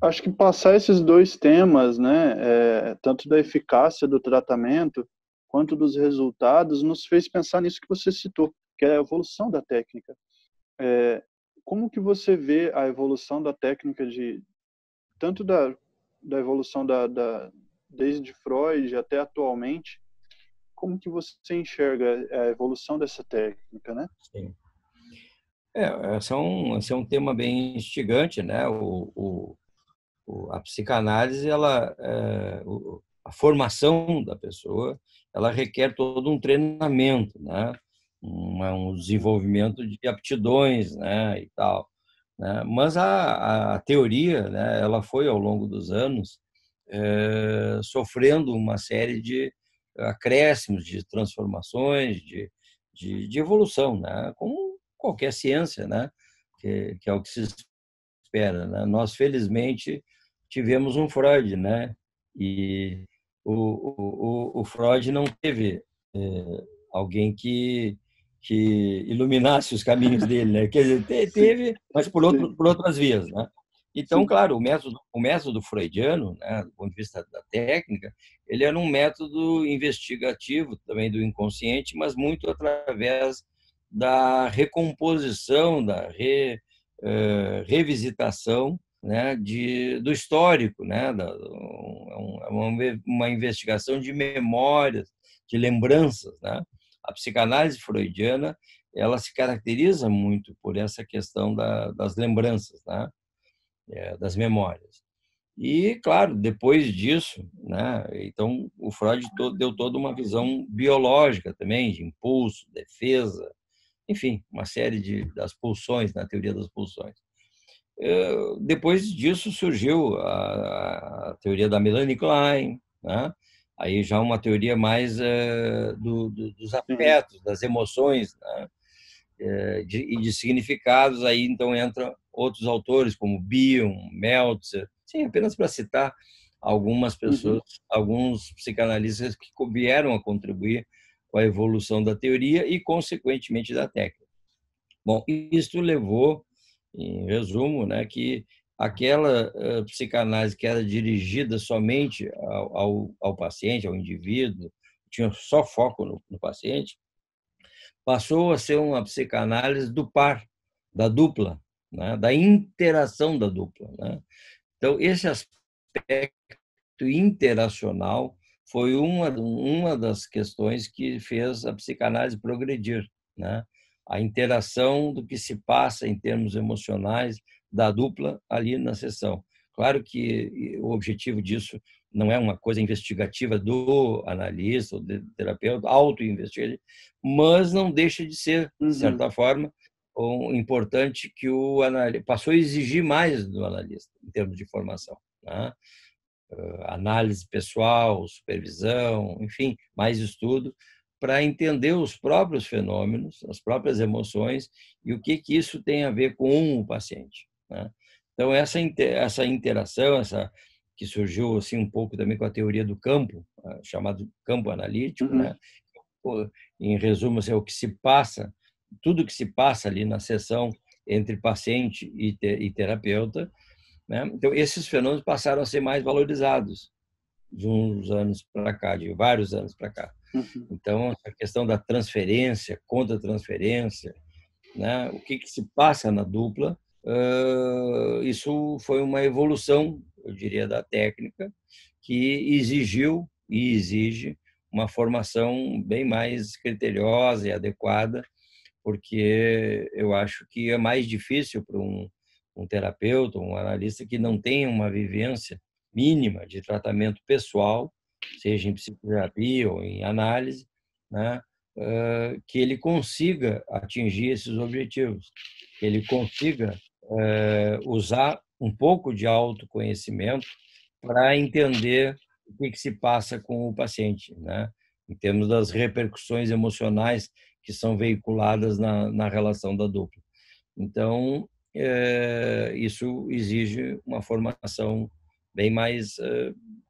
Acho que passar esses dois temas, né, tanto da eficácia do tratamento quanto dos resultados, nos fez pensar nisso que você citou, que é a evolução da técnica. Como que você vê a evolução da técnica tanto da evolução desde Freud até atualmente, como que você enxerga a evolução dessa técnica, né? Sim. Esse é um tema bem instigante, né? A psicanálise, a formação da pessoa, ela requer todo um treinamento, né? Um desenvolvimento de aptidões, né? E tal, né? Mas a teoria, né? Ela foi ao longo dos anos sofrendo uma série de acréscimos, de transformações, de evolução, né? Como qualquer ciência, né? Que é o que se espera, né? Nós, felizmente, tivemos um Freud, né? E o Freud não teve alguém que iluminasse os caminhos dele, né? Quer dizer, Sim, teve, mas sim, por outras vias, né? Então, sim. claro, o método freudiano, né, do ponto de vista da técnica, ele era um método investigativo também do inconsciente, mas muito através da recomposição, revisitação, né, do histórico, né, uma investigação de memórias, de lembranças, né? A psicanálise freudiana, ela se caracteriza muito por essa questão das lembranças, né, das memórias. E, claro, depois disso, né, então o Freud deu toda uma visão biológica também, de impulso, defesa, enfim, uma série das pulsões, na teoria das pulsões. Depois disso surgiu a teoria da Melanie Klein, né? Aí já uma teoria mais dos Sim. afetos, das emoções, né? E de significados. Aí então entram outros autores como Bion, Meltzer, sim, apenas para citar algumas pessoas, Uhum. alguns psicanalistas que vieram a contribuir com a evolução da teoria e, consequentemente, da técnica. Bom, isso levou, em resumo, né, que aquela psicanálise que era dirigida somente ao paciente, ao indivíduo, tinha só foco no paciente, passou a ser uma psicanálise do par, da dupla, né, da interação da dupla, né? Então, esse aspecto interacional foi uma das questões que fez a psicanálise progredir, né? A interação do que se passa em termos emocionais da dupla ali na sessão. Claro que o objetivo disso não é uma coisa investigativa do analista ou do terapeuta, auto-investigativo, mas não deixa de ser, de Uhum. certa forma, importante que o analista passou a exigir mais do analista em termos de formação, né? Análise pessoal, supervisão, enfim, mais estudo para entender os próprios fenômenos, as próprias emoções e o que isso tem a ver com o paciente, né? Então essa interação, essa que surgiu assim um pouco também com a teoria do campo, chamado campo analítico, Uhum. né? Em resumo, assim, é o que se passa, tudo que se passa ali na sessão entre paciente e terapeuta, né? Então, esses fenômenos passaram a ser mais valorizados de uns anos para cá, de vários anos para cá. Uhum. Então, a questão da transferência, contra-transferência, né? O que se passa na dupla, isso foi uma evolução, eu diria, da técnica, que exigiu e exige uma formação bem mais criteriosa e adequada, porque eu acho que é mais difícil para um terapeuta, um analista que não tenha uma vivência mínima de tratamento pessoal, seja em psicoterapia ou em análise, né, que ele consiga atingir esses objetivos, que ele consiga usar um pouco de autoconhecimento para entender o que se passa com o paciente, né, em termos das repercussões emocionais que são veiculadas na relação da dupla. Então, isso exige uma formação bem mais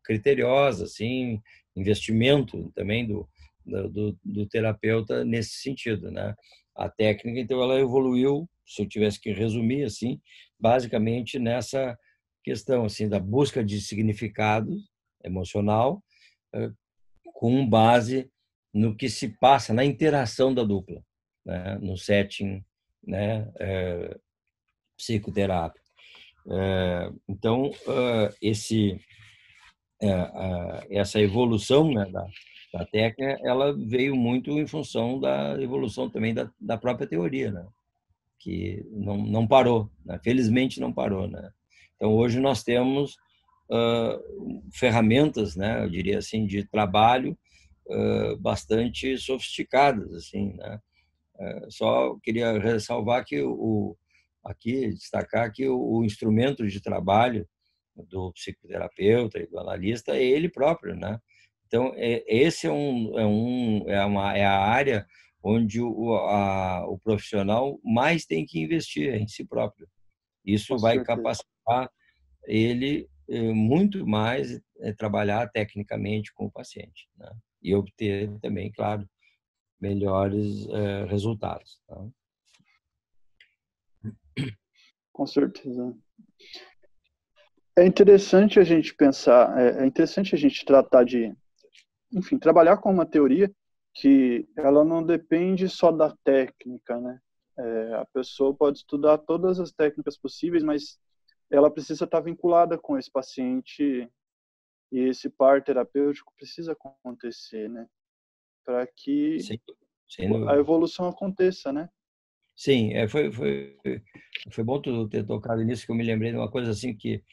criteriosa, assim, investimento também do terapeuta nesse sentido, né? A técnica, então, ela evoluiu, se eu tivesse que resumir assim, basicamente nessa questão assim da busca de significado emocional, com base no que se passa na interação da dupla, né? No setting, né? Psicoterápico. Então, essa evolução, né, da técnica, ela veio muito em função da evolução também da própria teoria, né? Que não parou, né? Felizmente não parou, né? Então, hoje nós temos ferramentas, né, eu diria assim, de trabalho bastante sofisticadas, assim, né? Só queria ressalvar que aqui destacar que o instrumento de trabalho do psicoterapeuta e do analista é ele próprio, né? Então esse é a área onde o profissional mais tem que investir em si próprio. Com Isso vai certeza. capacitar ele muito mais trabalhar tecnicamente com o paciente, né? E obter também, claro, melhores resultados. Tá? Com certeza. É interessante a gente pensar, é interessante a gente tratar de, enfim, trabalhar com uma teoria que ela não depende só da técnica, né? A pessoa pode estudar todas as técnicas possíveis, mas ela precisa estar vinculada com esse paciente e esse par terapêutico precisa acontecer, né? Para que Sem a dúvida. evolução aconteça, né? Sim, foi bom tu ter tocado nisso, que eu me lembrei de uma coisa assim que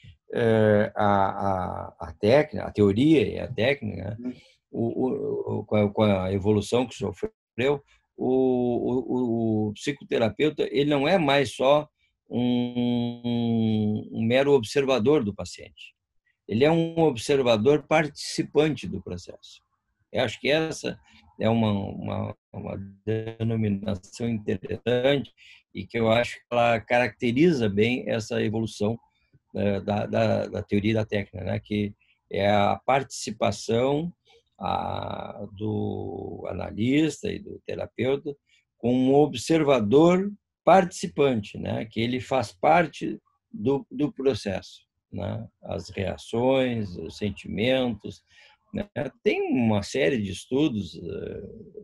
a técnica, a teoria e a técnica, né, com a evolução que sofreu, o psicoterapeuta ele não é mais só um mero observador do paciente. Ele é um observador participante do processo. Eu acho que essa é uma denominação interessante e que eu acho que ela caracteriza bem essa evolução da teoria e da técnica, né? Que é a participação do analista e do terapeuta com um observador participante, né? Que ele faz parte do processo, né? As reações, os sentimentos, né? Tem uma série de estudos,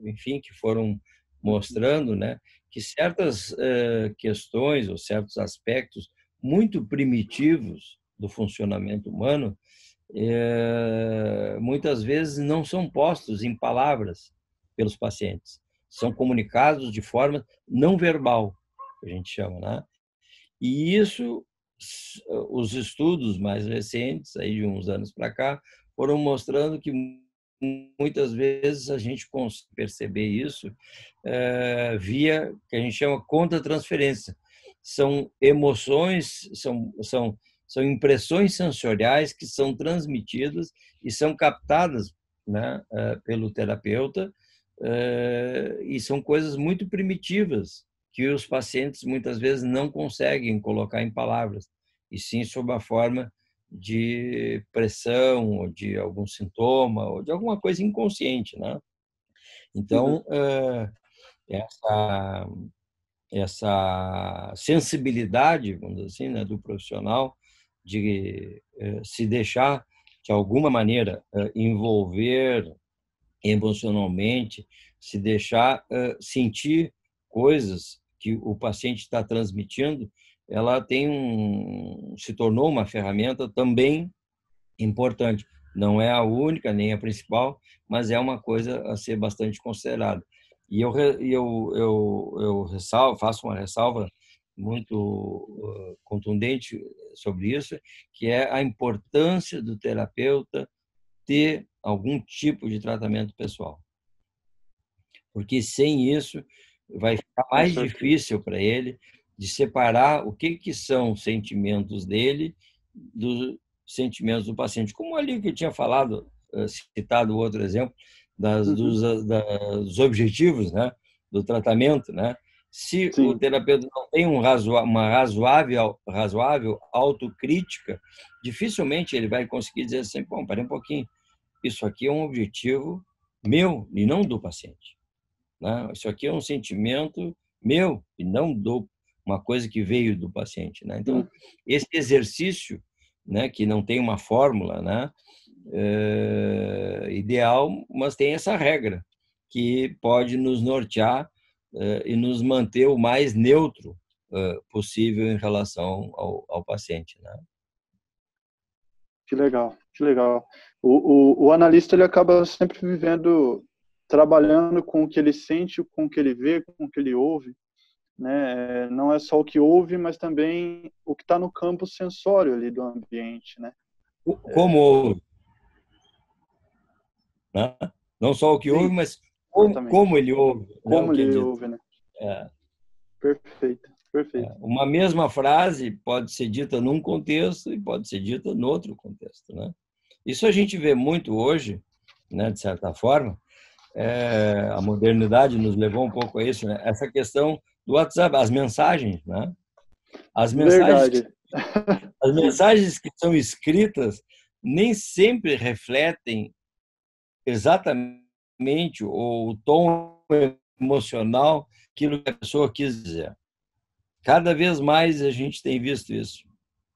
enfim, que foram mostrando, né, que certas questões ou certos aspectos muito primitivos do funcionamento humano muitas vezes não são postos em palavras pelos pacientes, são comunicados de forma não verbal, que a gente chama, né? E isso, os estudos mais recentes, aí de uns anos para cá, foram mostrando que muitas vezes a gente consegue perceber isso via que a gente chama contra-transferência. São emoções, são impressões sensoriais que são transmitidas e são captadas, né, pelo terapeuta, e são coisas muito primitivas que os pacientes muitas vezes não conseguem colocar em palavras, e sim sob a forma de pressão, ou de algum sintoma, ou de alguma coisa inconsciente, né? Uhum. Então, essa, essa sensibilidade, vamos dizer assim, né, do profissional de se deixar, de alguma maneira, envolver emocionalmente, se deixar sentir coisas que o paciente está transmitindo, ela se tornou uma ferramenta também importante. Não é a única nem a principal, mas é uma coisa a ser bastante considerada. E eu faço uma ressalva muito contundente sobre isso, que é a importância do terapeuta ter algum tipo de tratamento pessoal, porque sem isso vai ficar Com mais certeza. difícil para ele de separar o que são sentimentos dele dos sentimentos do paciente. Como ali que eu tinha falado, citado outro exemplo, Uhum. dos objetivos, né, do tratamento, né? Se o Sim, terapeuta não tem uma razoável autocrítica, dificilmente ele vai conseguir dizer assim, bom, pera um pouquinho, isso aqui é um objetivo meu e não do paciente, né? Isso aqui é um sentimento meu e não do uma coisa que veio do paciente, né? Então, esse exercício, né, que não tem uma fórmula, né, ideal, mas tem essa regra que pode nos nortear e nos manter o mais neutro possível em relação ao paciente, né? Que legal, que legal. O analista ele acaba sempre vivendo, trabalhando com o que ele sente, com o que ele vê, com o que ele ouve, né? Não é só o que ouve, mas também o que está no campo sensório ali do ambiente, né? Como, né? Não só o que ouve, Sim, mas como exatamente. ele ouve, né? O Como que é ele dito. ouve, né? É. Perfeito, perfeito. Uma mesma frase pode ser dita num contexto e pode ser dita no outro contexto, né? Isso a gente vê muito hoje, né, de certa forma. A modernidade nos levou um pouco a isso, né? Essa questão do WhatsApp, as mensagens, né? As mensagens, Verdade. as Sim, mensagens que são escritas nem sempre refletem exatamente o tom emocional, aquilo que a pessoa quis dizer. Cada vez mais a gente tem visto isso,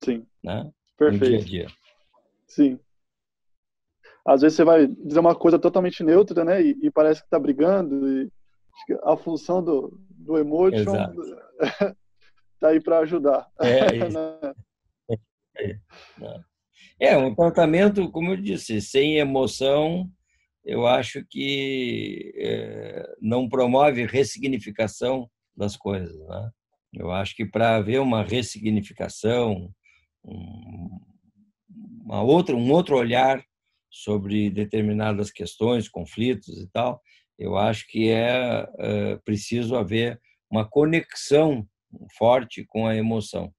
sim, né? No dia a perfeito. dia. Sim. Às vezes você vai dizer uma coisa totalmente neutra, né? E parece que está brigando. E acho que a função do emotion Exato. está aí para ajudar. É isso. Né? É, né? Um tratamento, como eu disse, sem emoção, eu acho que não promove ressignificação das coisas, né? Eu acho que para haver uma ressignificação, um, um outro olhar sobre determinadas questões, conflitos e tal, eu acho que preciso haver uma conexão forte com a emoção.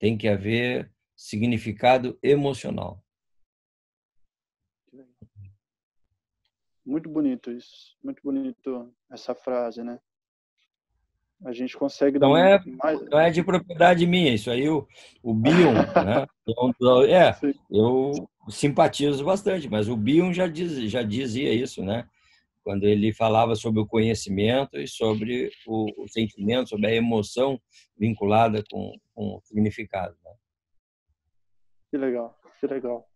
Tem que haver significado emocional. Muito bonito isso. Muito bonito essa frase, né? A gente consegue dar Não é, mais. não é de propriedade minha, isso aí o Bion, né? Sim, Eu simpatizo bastante, mas o Bion já dizia isso, né? Quando ele falava sobre o conhecimento e sobre o sentimento, sobre a emoção vinculada com o significado, né? que legal, que legal.